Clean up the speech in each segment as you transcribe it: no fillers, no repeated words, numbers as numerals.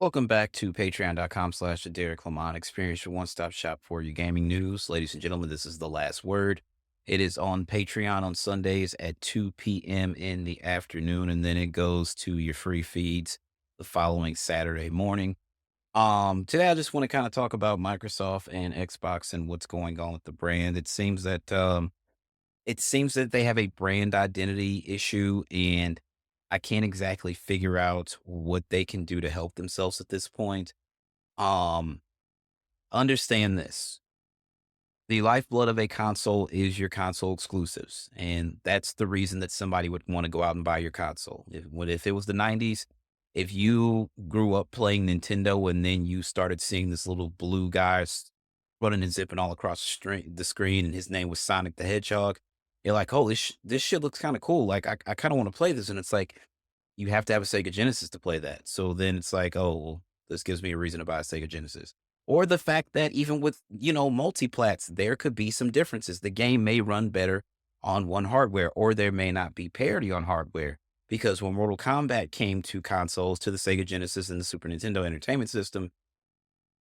Welcome back to patreon.com/the Derrick Lamon Experience, your one-stop shop for your gaming news. Ladies and gentlemen, this is the last word. It is on Patreon on Sundays at 2 p.m. in the afternoon, and then it goes to your free feeds the following Saturday morning. Today I just want to kind of talk about Microsoft and Xbox and what's going on with the brand. It seems that they have a brand identity issue, and I can't exactly figure out what they can do to help themselves at this point. Um, Understand this. The lifeblood of a console is your console exclusives, and that's the reason that somebody would want to go out and buy your console. If it was the 90s, if you grew up playing Nintendo and then you started seeing this little blue guy running and zipping all across the screen, and his name was Sonic the Hedgehog, you're like, "Oh, this shit looks kind of cool. Like, I kind of want to play this." And it's like, you have to have a Sega Genesis to play that. So then it's like, oh, well, this gives me a reason to buy a Sega Genesis. Or the fact that even with, multiplats, there could be some differences. The game may run better on one hardware, or there may not be parity on hardware. Because when Mortal Kombat came to consoles, to the Sega Genesis and the Super Nintendo Entertainment System,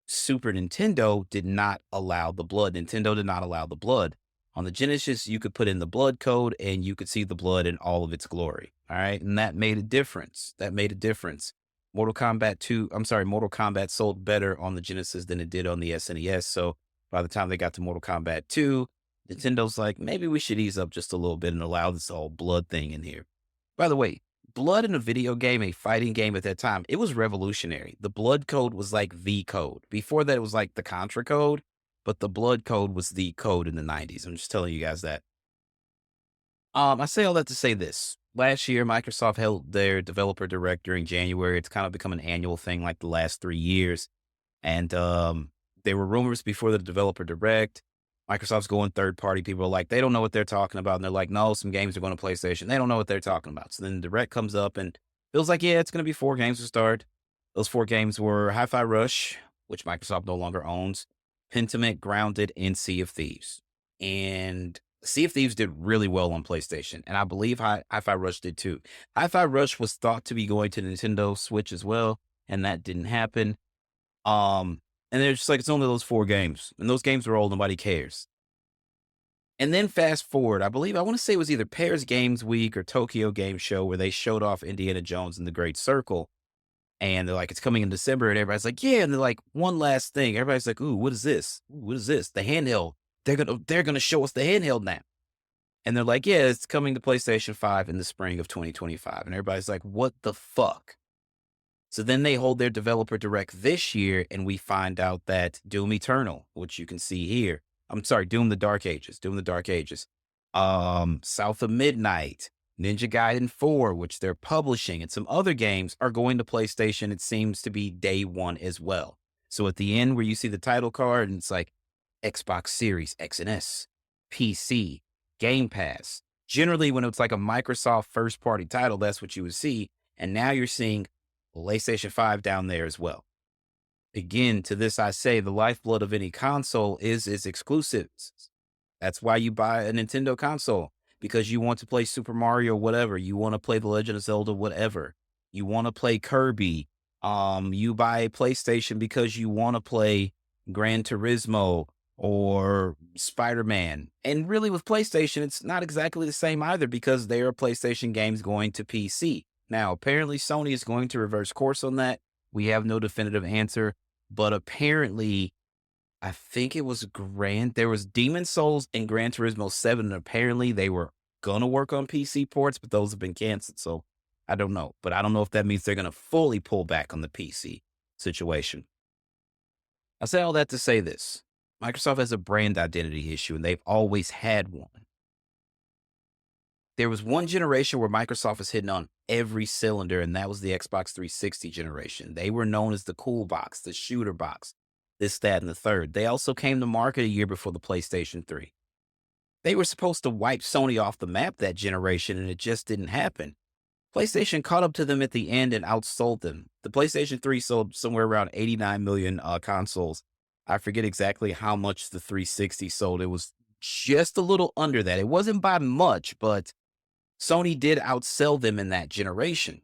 Super Nintendo did not allow the blood. Nintendo did not allow the blood. On the Genesis, you could put in the blood code and you could see the blood in all of its glory. All right. And that made a difference. That made a difference. Mortal Kombat sold better on the Genesis than it did on the SNES. So by the time they got to Mortal Kombat 2, Nintendo's like, maybe we should ease up just a little bit and allow this whole blood thing in here. By the way, blood in a video game, a fighting game at that time, it was revolutionary. The blood code was like the code. Before that, it was like the Contra code, but the blood code was the code in the 90s. I'm just telling you guys that. I say all that to say this. Last year, Microsoft held their developer direct during January. It's kind of become an annual thing like the last 3 years. And there were rumors before the developer direct. Microsoft's going third party. People are like, they don't know what they're talking about. And they're like, no, some games are going to PlayStation. They don't know what they're talking about. So then the direct comes up and feels like, yeah, it's going to be 4 games to start. Those 4 games were Hi-Fi Rush, which Microsoft no longer owns, Pentiment, Grounded, and Sea of Thieves. And Sea of Thieves did really well on PlayStation. And I believe Hi-Fi Rush did too. Hi-Fi Rush was thought to be going to Nintendo Switch as well. And that didn't happen. And they're just like, it's only those 4 games. And those games are old, nobody cares. And then fast forward, I want to say it was either Paris Games Week or Tokyo Game Show where they showed off Indiana Jones and the Great Circle. And they're like, it's coming in December. And everybody's like, yeah. And they're like, one last thing. Everybody's like, ooh, what is this? Ooh, what is this? The handheld. They're gonna show us the handheld now. And they're like, yeah, it's coming to PlayStation 5 in the spring of 2025. And everybody's like, what the fuck? So then they hold their developer direct this year, and we find out that Doom Eternal, which you can see here, Doom the Dark Ages, South of Midnight, Ninja Gaiden 4, which they're publishing, and some other games are going to PlayStation. It seems to be day one as well. So at the end where you see the title card, and it's like Xbox Series X and S, PC, Game Pass. Generally, when it's like a Microsoft first party title, that's what you would see. And now you're seeing PlayStation 5 down there as well. Again, to this I say, the lifeblood of any console is its exclusives. That's why you buy a Nintendo console, because you want to play Super Mario, whatever. You want to play The Legend of Zelda, whatever. You want to play Kirby. You buy a PlayStation because you want to play Gran Turismo or Spider-Man. And really with PlayStation, it's not exactly the same either, because there are PlayStation games going to PC. Now, apparently Sony is going to reverse course on that. We have no definitive answer, but apparently, I think it was there was Demon Souls and Gran Turismo 7, and apparently they were going to work on PC ports, but those have been canceled. So I don't know, but I don't know if that means they're going to fully pull back on the PC situation. I say all that to say this. Microsoft has a brand identity issue, and they've always had one. There was one generation where Microsoft was hitting on every cylinder, and that was the Xbox 360 generation. They were known as the cool box, the shooter box, this, that, and the third. They also came to market a year before the PlayStation 3. They were supposed to wipe Sony off the map that generation, and it just didn't happen. PlayStation caught up to them at the end and outsold them. The PlayStation 3 sold somewhere around 89 million consoles. I forget exactly how much the 360 sold. It was just a little under that. It wasn't by much, but Sony did outsell them in that generation.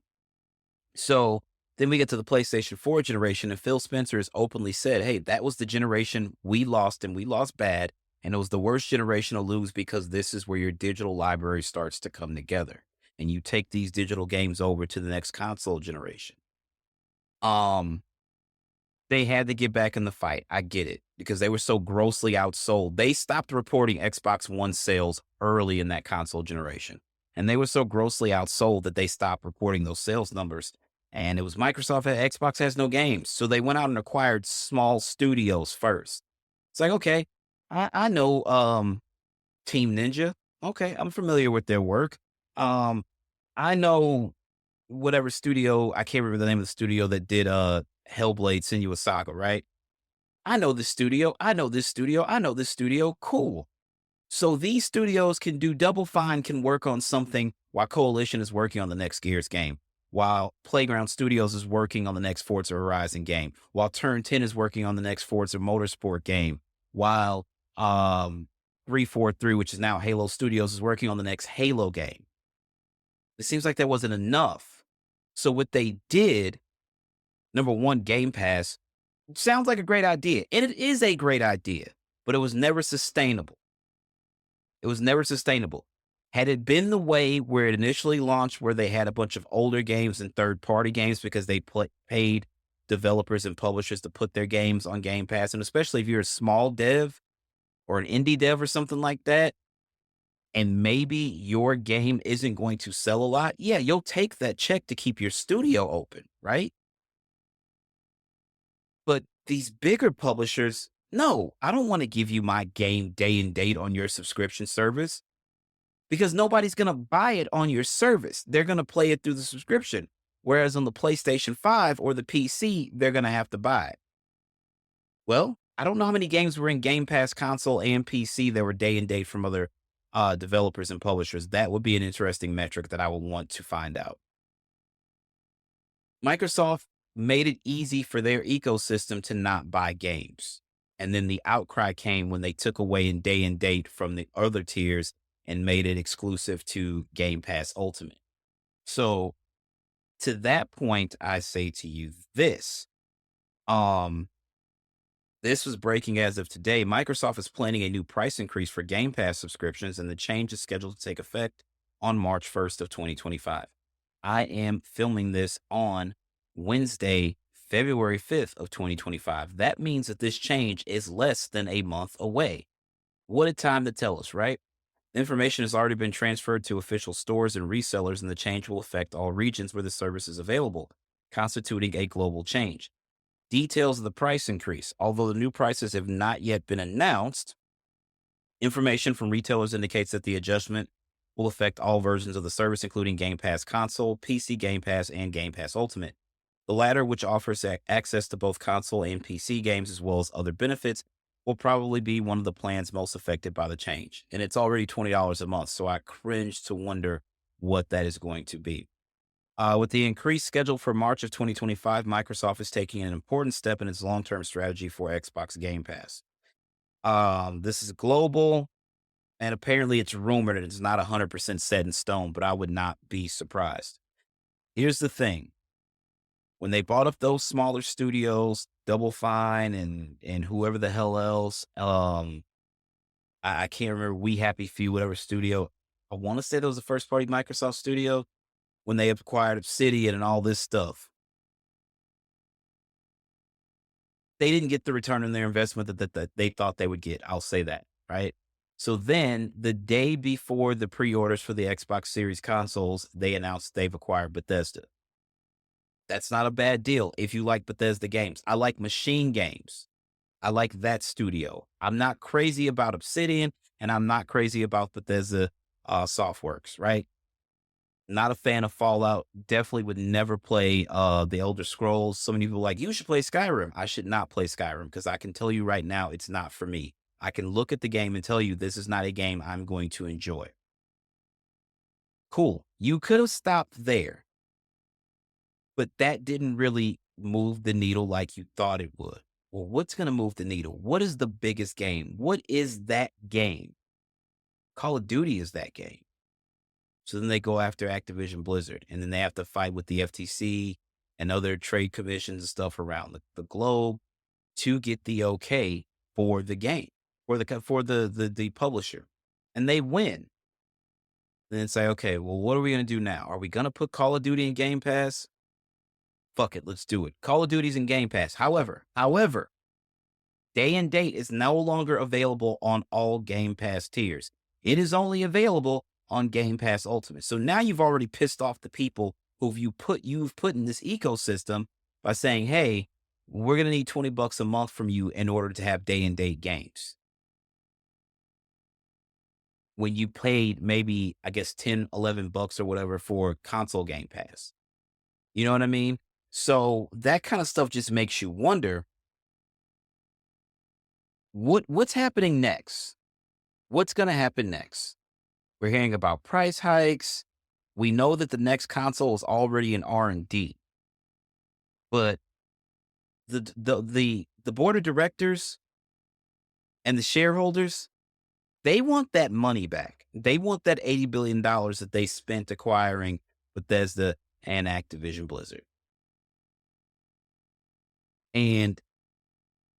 So Then we get to the PlayStation 4 generation, and Phil Spencer has openly said, hey, that was the generation we lost, and we lost bad. And it was the worst generation to lose because this is where your digital library starts to come together. And you take these digital games over to the next console generation. Um, they had to get back in the fight. I get it because they were so grossly outsold. They stopped reporting Xbox One sales early in that console generation. And they were so grossly outsold that they stopped reporting those sales numbers. And it was Microsoft and Xbox has no games. So they went out and acquired small studios first. It's like, okay, I know Team Ninja. Okay, I'm familiar with their work. Um, I know whatever studio, I can't remember the name of the studio that did Hellblade Senua Saga, right? I know this studio. I know this studio. I know this studio. Cool. So these studios can do Double Fine can work on something while Coalition is working on the next Gears game, while Playground Studios is working on the next Forza Horizon game, while Turn 10 is working on the next Forza Motorsport game, while 343, which is now Halo Studios, is working on the next Halo game. It seems like that wasn't enough. So what they did, number one, Game Pass sounds like a great idea. And it is a great idea, but it was never sustainable. It was never sustainable. Had it been the way where it initially launched, where they had a bunch of older games and third-party games because they paid developers and publishers to put their games on Game Pass, and especially if you're a small dev or an indie dev or something like that, and maybe your game isn't going to sell a lot, yeah, you'll take that check to keep your studio open, right? But these bigger publishers, no, I don't want to give you my game day and date on your subscription service because nobody's going to buy it on your service. They're going to play it through the subscription. Whereas on the PlayStation 5 or the PC, they're going to have to buy it. Well, I don't know how many games were in Game Pass console and PC that were day and date from other developers and publishers. That would be an interesting metric that I would want to find out. Microsoft made it easy for their ecosystem to not buy games. And then the outcry came when they took away in day and date from the other tiers and made it exclusive to Game Pass Ultimate. So to that point, I say to you this. This was breaking as of today. Microsoft is planning a new price increase for Game Pass subscriptions, and the change is scheduled to take effect on March 1st of 2025. I am filming this on Wednesday, February 5th of 2025. That means that this change is less than a month away. What a time to tell us, right? The information has already been transferred to official stores and resellers, and the change will affect all regions where the service is available, constituting a global change. Details of the price increase. Although the new prices have not yet been announced, information from retailers indicates that the adjustment will affect all versions of the service, including Game Pass Console, PC Game Pass, and Game Pass Ultimate. The latter, which offers access to both console and PC games as well as other benefits, will probably be one of the plans most affected by the change. And it's already $20 a month, so I cringe to wonder what that is going to be. With the increased schedule for March of 2025, Microsoft is taking an important step in its long-term strategy for Xbox Game Pass. This is global, and apparently it's rumored that it's not 100% set in stone, but I would not be surprised. Here's the thing. When they bought up those smaller studios, Double Fine and whoever the hell else, I can't remember, We Happy Few, whatever studio. I want to say that was the first party Microsoft studio when they acquired Obsidian and all this stuff. They didn't get the return on their investment that they thought they would get. I'll say that, right? So then the day before the pre-orders for the Xbox Series consoles, they announced they've acquired Bethesda. That's not a bad deal if you like Bethesda games. I like machine games. I like that studio. I'm not crazy about Obsidian, and I'm not crazy about Bethesda Softworks, right? Not a fan of Fallout. Definitely would never play the Elder Scrolls. So many people are like, you should play Skyrim. I should not play Skyrim because I can tell you right now, it's not for me. I can look at the game and tell you this is not a game I'm going to enjoy. Cool. You could have stopped there, but that didn't really move the needle like you thought it would. Well, what's going to move the needle? What is the biggest game? What is that game? Call of Duty is that game. So then they go after Activision Blizzard, and then they have to fight with the FTC and other trade commissions and stuff around the globe to get the okay for the game, for the publisher, and they win. Then say, okay, well, what are we going to do now? Are we going to put Call of Duty in Game Pass? Fuck it, let's do it. Call of Duty's in Game Pass. However, Day and Date is no longer available on all Game Pass tiers. It is only available on Game Pass Ultimate. So now you've already pissed off the people you've put in this ecosystem by saying, hey, we're going to need $20 a month from you in order to have Day and Date games. When you paid maybe, I guess, 10, $11 or whatever for console Game Pass. You know what I mean? So that kind of stuff just makes you wonder, what's happening next? What's going to happen next? We're hearing about price hikes. We know that the next console is already in R&D. But the board of directors and the shareholders, they want that money back. They want that $80 billion that they spent acquiring Bethesda and Activision Blizzard. And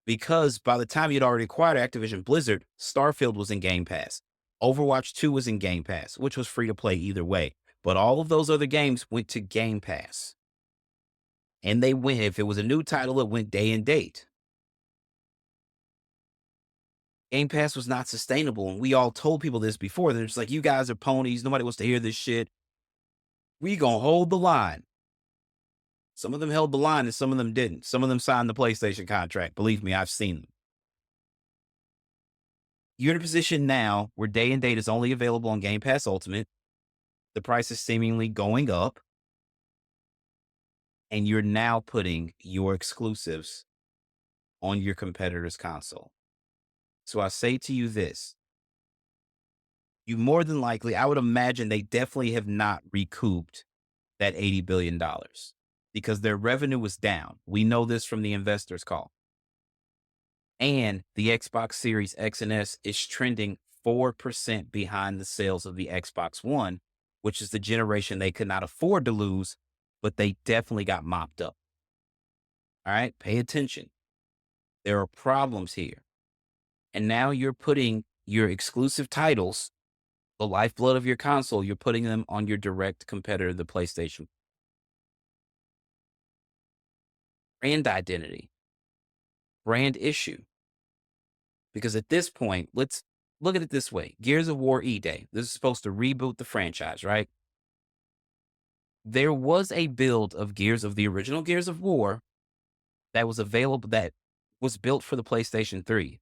because by the time you'd already acquired Activision Blizzard, Starfield was in Game Pass. Overwatch 2 was in Game Pass, which was free to play either way. But all of those other games went to Game Pass. And they went, if it was a new title, it went Day and Date. Game Pass was not sustainable. And we all told people this before. They're just like, you guys are ponies. Nobody wants to hear this shit. We gonna hold the line. Some of them held the line and some of them didn't. Some of them signed the PlayStation contract. Believe me, I've seen them. You're in a position now where Day and Date is only available on Game Pass Ultimate. The price is seemingly going up. And you're now putting your exclusives on your competitor's console. So I say to you this. You more than likely, I would imagine they definitely have not recouped that $80 billion because their revenue was down. We know this from the investors call. And the Xbox Series X and S is trending 4% behind the sales of the Xbox One, which is the generation they could not afford to lose, but they definitely got mopped up. All right, pay attention. There are problems here. And now you're putting your exclusive titles, the lifeblood of your console, you're putting them on your direct competitor, the PlayStation. Brand identity, brand issue. Because at this point, let's look at it this way. Gears of War E-Day. This is supposed to reboot the franchise, right? There was a build of the original Gears of War that was available, that was built for the PlayStation 3.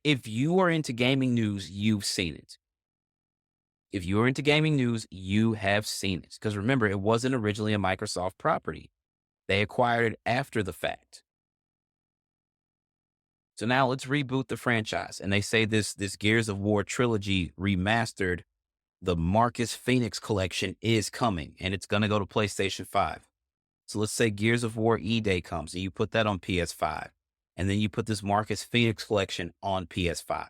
If you are into gaming news, you've seen it. If you are into gaming news, you have seen it. Because remember, it wasn't originally a Microsoft property. They acquired it after the fact. So now let's reboot the franchise. And they say this Gears of War trilogy remastered, the Marcus Phoenix collection, is coming. And it's going to go to PlayStation 5. So let's say Gears of War E-Day comes and you put that on PS5. And then you put this Marcus Phoenix collection on PS5.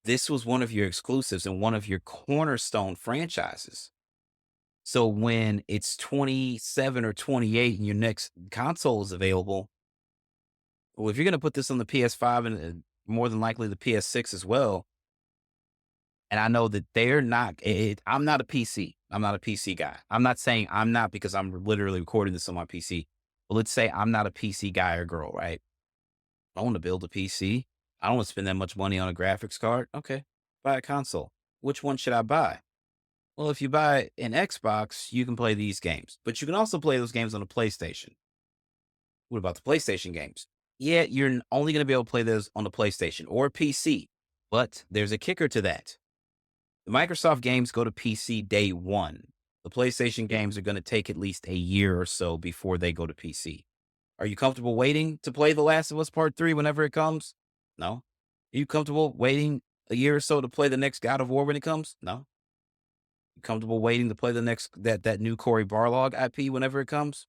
This was one of your exclusives and one of your cornerstone franchises. So when it's 27 or 28 and your next console is available, well, if you're going to put this on the PS5 and more than likely the PS6 as well, and I know that they're not, I'm not a PC. I'm not a PC guy. I'm not saying I'm not because I'm literally recording this on my PC. But let's say I'm not a PC guy or girl, right? I want to build a PC. I don't want to spend that much money on a graphics card. Okay, buy a console. Which one should I buy? Well, if you buy an Xbox, you can play these games. But you can also play those games on a PlayStation. What about the PlayStation games? Yeah, you're only going to be able to play those on the PlayStation or PC. But there's a kicker to that. The Microsoft games go to PC day one. The PlayStation games are going to take at least a year or so before they go to PC. Are you comfortable waiting to play The Last of Us Part 3 whenever it comes? No. Are you comfortable waiting a year or so to play the next God of War when it comes? No. You comfortable waiting to play the next, that new Cory Barlog IP whenever it comes?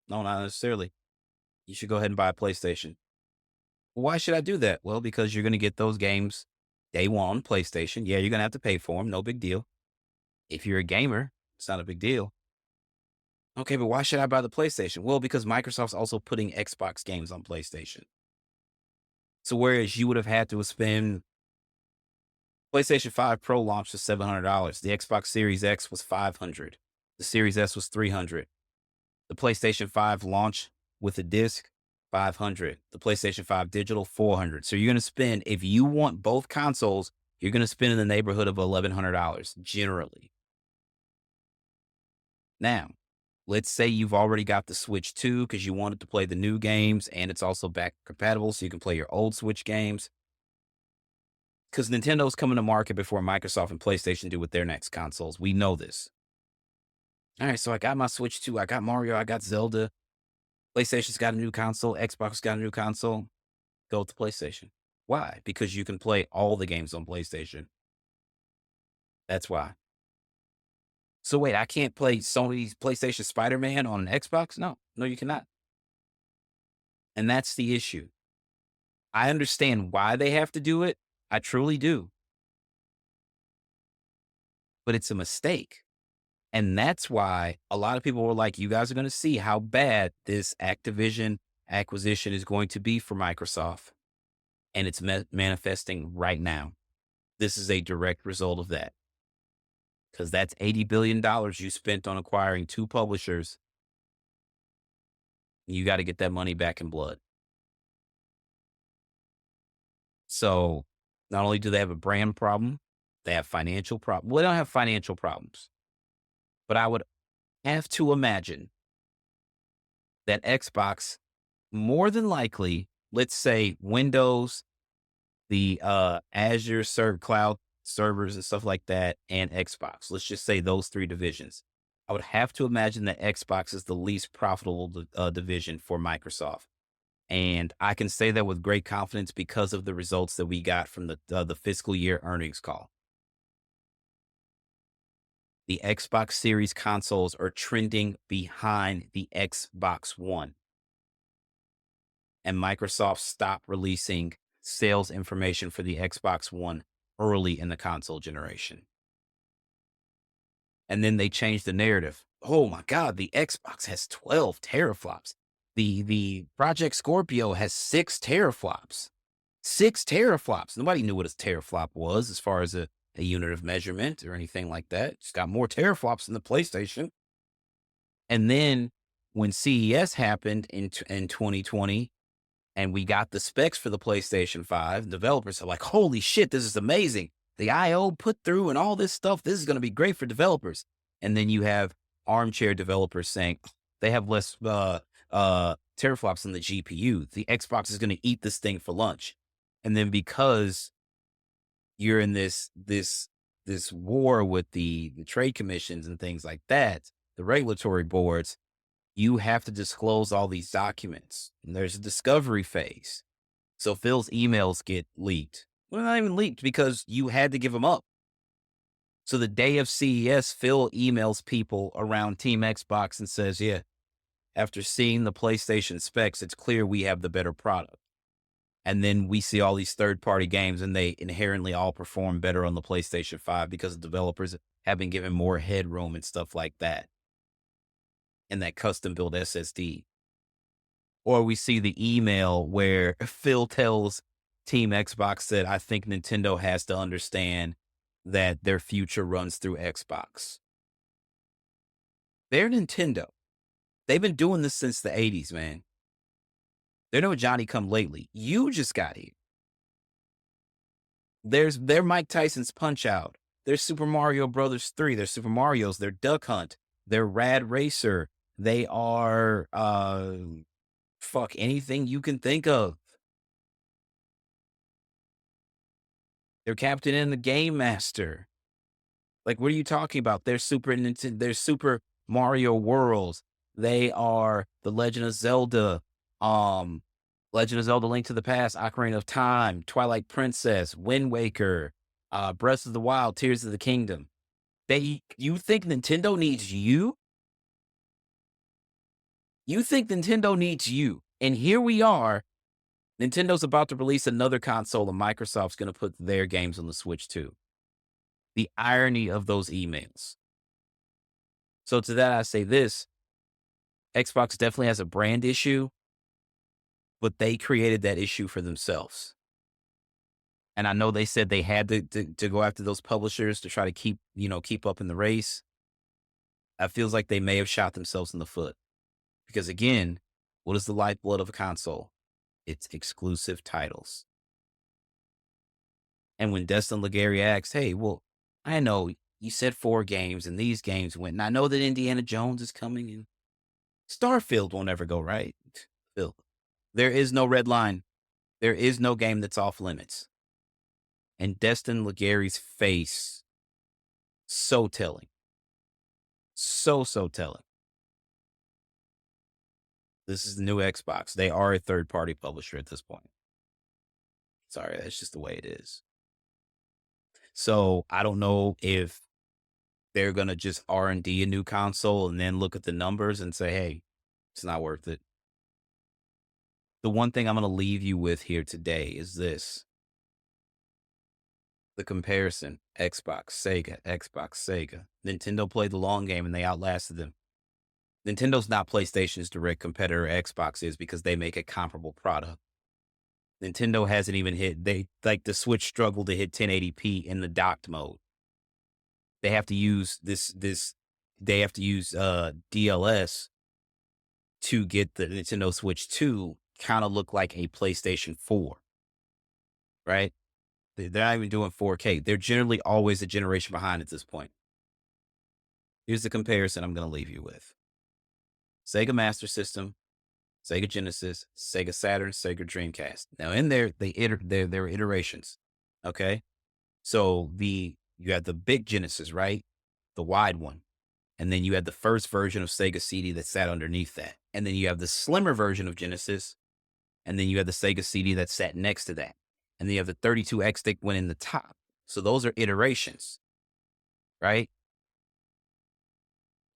No, not necessarily. You should go ahead and buy a PlayStation. Why should I do that? Well, because you're going to get those games day one, PlayStation. Yeah, you're going to have to pay for them. No big deal. If you're a gamer, it's not a big deal. Okay, but why should I buy the PlayStation? Well, because Microsoft's also putting Xbox games on PlayStation. So whereas you would have had to spend PlayStation 5 Pro launched for $700. The Xbox Series X was 500. The Series S was 300. The PlayStation 5 launch with a disc, 500. The PlayStation 5 digital, 400. So you're going to spend, if you want both consoles, you're going to spend in the neighborhood of $1,100 generally. Now, let's say you've already got the Switch 2 because you wanted to play the new games and it's also back compatible so you can play your old Switch games. Because Nintendo's coming to market before Microsoft and PlayStation do with their next consoles. We know this. All right, so I got my Switch 2, I got Mario, I got Zelda. PlayStation's got a new console, Xbox got a new console. Go with the PlayStation. Why? Because you can play all the games on PlayStation. That's why. So wait, I can't play Sony's PlayStation Spider-Man on an Xbox? No, no, you cannot. And that's the issue. I understand why they have to do it. I truly do. But it's a mistake. And that's why a lot of people were like, you guys are going to see how bad this Activision acquisition is going to be for Microsoft. And it's manifesting right now. This is a direct result of that. Because that's $80 billion you spent on acquiring two publishers. You got to get that money back in blood. So not only do they have a brand problem, they have financial problems. Well, they don't have financial problems. But I would have to imagine that Xbox, more than likely, let's say Windows, the Azure cloud servers and stuff like that, and Xbox. Let's just say those three divisions. I would have to imagine that Xbox is the least profitable division for Microsoft. And I can say that with great confidence because of the results that we got from the fiscal year earnings call. The Xbox Series consoles are trending behind the Xbox One. And Microsoft stopped releasing sales information for the Xbox One early in the console generation. And then they changed the narrative. Oh my God, the Xbox has 12 teraflops. The Project Scorpio has 6 teraflops. 6 teraflops. Nobody knew what a teraflop was as far as a unit of measurement or anything like that. It's got more teraflops than the PlayStation. And then when CES happened in 2020 and we got the specs for the PlayStation 5, developers are like, holy shit, this is amazing. The IO put through and all this stuff, this is going to be great for developers. And then you have armchair developers saying they have less teraflops than the GPU. The Xbox is going to eat this thing for lunch. And then because you're in this war with the trade commissions and things like that, the regulatory boards, you have to disclose all these documents. And there's a discovery phase. So Phil's emails get leaked. Well, not even leaked because you had to give them up. So the day of CES, Phil emails people around Team Xbox and says, yeah, after seeing the PlayStation specs, it's clear we have the better product. And then we see all these third-party games and they inherently all perform better on the PlayStation 5 because the developers have been given more headroom and stuff like that. And that custom-built SSD. Or we see the email where Phil tells Team Xbox that I think Nintendo has to understand that their future runs through Xbox. They're Nintendo. They've been doing this since the 80s, man. They're no Johnny come lately. You just got here. They're Mike Tyson's Punch Out. There's Super Mario Brothers 3. There's Super Mario's. They're Duck Hunt. They're Rad Racer. They are anything you can think of. They're Captain and the Game Master. Like, what are you talking about? They're Super Nintendo. They're Super Mario Worlds. They are the Legend of Zelda. Legend of Zelda: Link to the Past, Ocarina of Time, Twilight Princess, Wind Waker, Breath of the Wild, Tears of the Kingdom. You think Nintendo needs you? You think Nintendo needs you? And here we are. Nintendo's about to release another console, and Microsoft's going to put their games on the Switch too. The irony of those emails. So to that, I say this. Xbox definitely has a brand issue, but they created that issue for themselves. And I know they said they had to go after those publishers to try to keep up in the race. It feels like they may have shot themselves in the foot because again, what is the lifeblood of a console? It's exclusive titles. And when Destin Legary asks, "Hey, well, I know you said 4 games and these games went, and I know that Indiana Jones is coming and Starfield won't ever go right." Phil, there is no red line. There is no game that's off limits. And Destin Legary's face, so telling. So telling. This is the new Xbox. They are a third-party publisher at this point. Sorry, that's just the way it is. So I don't know if they're gonna just R&D a new console and then look at the numbers and say, "Hey, it's not worth it." The one thing I'm gonna leave you with here today is this: the comparison. Xbox, Sega. Nintendo played the long game and they outlasted them. Nintendo's not PlayStation's direct competitor. Xbox is because they make a comparable product. Nintendo hasn't even hit, they like the Switch struggled to hit 1080p in the docked mode. They have to use they have to use DLS to get the Nintendo Switch 2 kind of look like a PlayStation 4, right? They're not even doing 4K. They're generally always a generation behind at this point. Here's the comparison I'm going to leave you with: Sega Master System, Sega Genesis, Sega Saturn, Sega Dreamcast. Now, in there, there were iterations. Okay. So you had the big Genesis, right? The wide one. And then you had the first version of Sega CD that sat underneath that. And then you have the slimmer version of Genesis. And then you have the Sega CD that sat next to that. And then you have the 32X that went in the top. So those are iterations, right?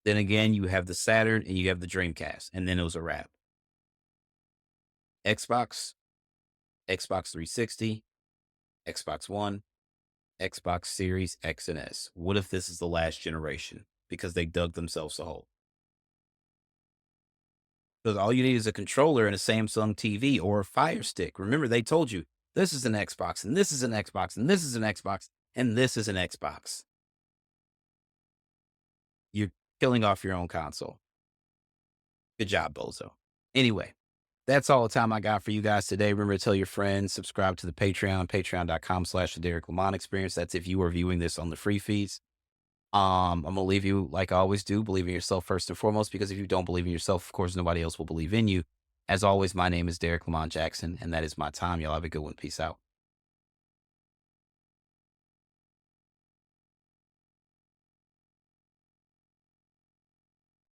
Then again, you have the Saturn and you have the Dreamcast. And then it was a wrap. Xbox, Xbox 360, Xbox One, Xbox Series X and S. What if this is the last generation? Because they dug themselves a hole. Because all you need is a controller and a Samsung TV or a Fire Stick. Remember, they told you this is an Xbox, and this is an Xbox, and this is an Xbox, and this is an Xbox. You're killing off your own console. Good job, Bozo. Anyway, that's all the time I got for you guys today. Remember to tell your friends, subscribe to the Patreon, patreon.com/the Derrick Lamon Experience. That's if you are viewing this on the free feeds. I'm going to leave you like I always do. Believe in yourself first and foremost, because if you don't believe in yourself, of course, nobody else will believe in you. As always, my name is Derrick Lamon Jackson, and that is my time. Y'all have a good one. Peace out.